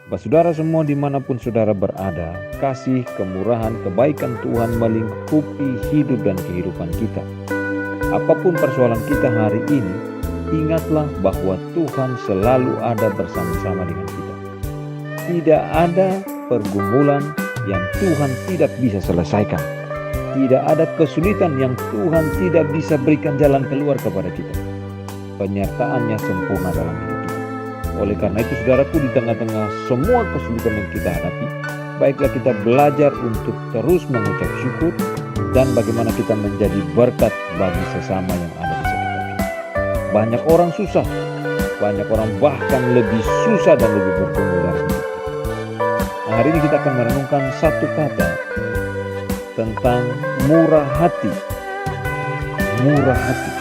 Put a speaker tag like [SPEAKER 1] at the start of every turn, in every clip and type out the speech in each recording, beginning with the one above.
[SPEAKER 1] Bapak saudara semua dimanapun saudara berada, kasih, kemurahan, kebaikan Tuhan melingkupi hidup dan kehidupan kita. Apapun persoalan kita hari ini, ingatlah bahwa Tuhan selalu ada bersama-sama dengan kita. Tidak ada pergumulan yang Tuhan tidak bisa selesaikan. Tidak ada kesulitan yang Tuhan tidak bisa berikan jalan keluar kepada kita. Penyertaannya sempurna dalam hidup kita. Oleh karena itu saudaraku, di tengah-tengah semua kesulitan yang kita hadapi, baiklah kita belajar untuk terus mengucap syukur dan bagaimana kita menjadi berkat bagi sesama yang ada di sekitar kita. Banyak orang susah, banyak orang bahkan lebih susah dan lebih bergumul dari hidup. Nah, hari ini kita akan merenungkan satu kata tentang murah hati. Murah hati.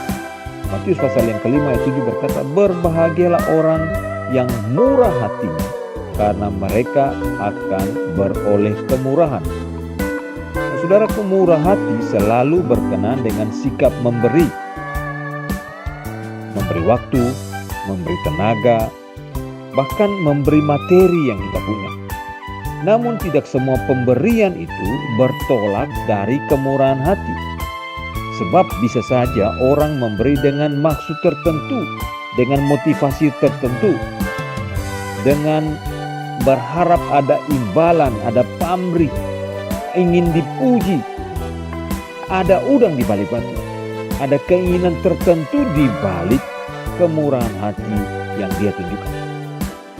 [SPEAKER 1] Matius pasal yang kelima ayat 7 berkata, berbahagialah orang yang murah hatinya, karena mereka akan beroleh kemurahan. Nah, saudaraku, murah hati selalu berkenan dengan sikap memberi. Memberi waktu, memberi tenaga, bahkan memberi materi yang kita punya. Namun tidak semua pemberian itu bertolak dari kemurahan hati. Sebab bisa saja orang memberi dengan maksud tertentu, dengan motivasi tertentu, dengan berharap ada imbalan, ada pamrih, ingin dipuji, ada udang di balik batu, ada keinginan tertentu di balik kemurahan hati yang dia tunjukkan.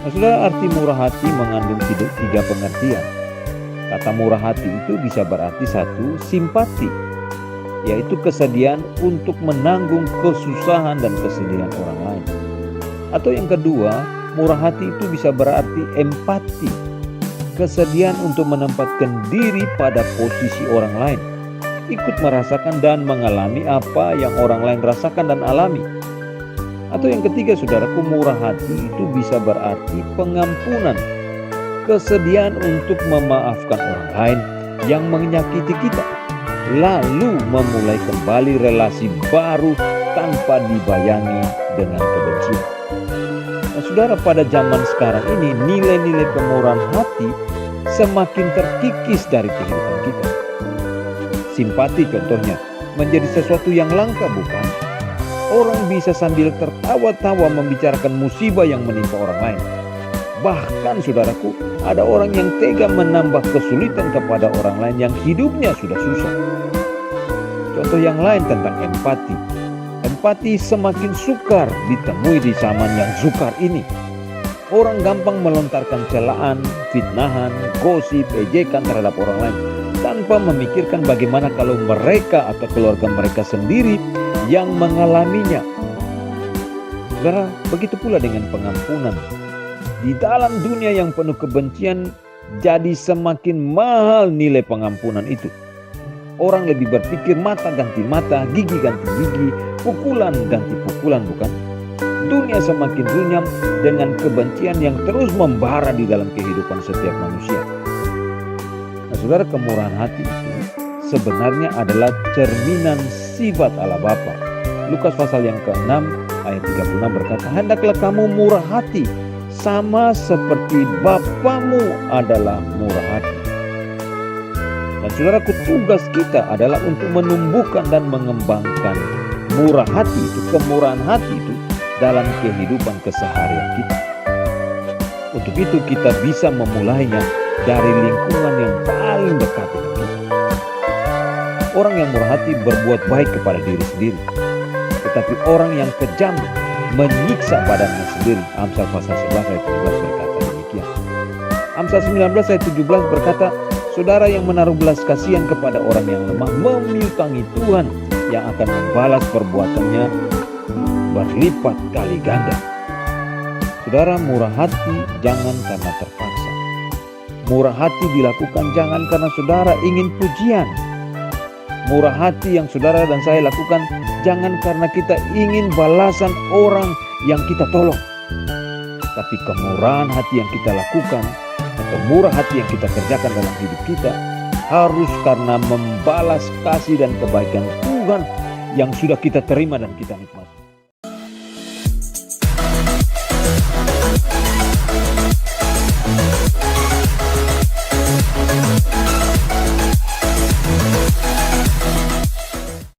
[SPEAKER 1] Nah, saudara, arti murah hati mengandung tiga pengertian. Kata murah hati itu bisa berarti satu, simpati, yaitu kesediaan untuk menanggung kesusahan dan kesedihan orang lain. Atau yang kedua, murah hati itu bisa berarti empati, kesediaan untuk menempatkan diri pada posisi orang lain, ikut merasakan dan mengalami apa yang orang lain rasakan dan alami. Atau yang ketiga saudaraku, murah hati itu bisa berarti pengampunan, kesediaan untuk memaafkan orang lain yang menyakiti kita, lalu memulai kembali relasi baru tanpa dibayangi dengan kebencian. Nah, saudara, pada zaman sekarang ini nilai-nilai kemurahan hati semakin terkikis dari kehidupan kita. Simpati contohnya menjadi sesuatu yang langka, bukan? Orang bisa sambil tertawa-tawa membicarakan musibah yang menimpa orang lain. Bahkan saudaraku, ada orang yang tega menambah kesulitan kepada orang lain yang hidupnya sudah susah. Contoh yang lain tentang empati. Empati semakin sukar ditemui di zaman yang sukar ini. Orang gampang melontarkan celaan, fitnahan, gosip, ejekan terhadap orang lain tanpa memikirkan bagaimana kalau mereka atau keluarga mereka sendiri yang mengalaminya. Saudara, begitu pula dengan pengampunan. Di dalam dunia yang penuh kebencian, jadi semakin mahal nilai pengampunan itu. Orang lebih berpikir mata ganti mata, gigi ganti gigi, pukulan ganti pukulan, bukan? Dunia semakin runyam dengan kebencian yang terus membara di dalam kehidupan setiap manusia. Nah, saudara, kemurahan hati itu sebenarnya adalah cerminan sifat Allah Bapa. Lukas pasal yang ke-6 ayat 36 berkata, hendaklah kamu murah hati sama seperti Bapamu adalah murah hati. Dan saudaraku, tugas kita adalah untuk menumbuhkan dan mengembangkan murah hati itu, kemurahan hati itu dalam kehidupan keseharian kita. Untuk itu kita bisa memulainya dari lingkungan yang paling dekat dengan kita. Orang yang murah hati berbuat baik kepada diri sendiri, tetapi orang yang kejam menyiksa badannya sendiri. Amsal pasal 11 ayat 17 berkata demikian. Amsal 19 ayat 17 berkata, saudara yang menaruh belas kasihan kepada orang yang lemah memiutangi Tuhan yang akan membalas perbuatannya berlipat kali ganda. Saudara, murah hati jangan karena terpaksa. Murah hati dilakukan jangan karena saudara ingin pujian. Murah hati yang saudara dan saya lakukan jangan karena kita ingin balasan orang yang kita tolong. Tapi kemurahan hati yang kita lakukan atau murah hati yang kita kerjakan dalam hidup kita harus karena membalas kasih dan kebaikan Tuhan yang sudah kita terima dan kita nikmati.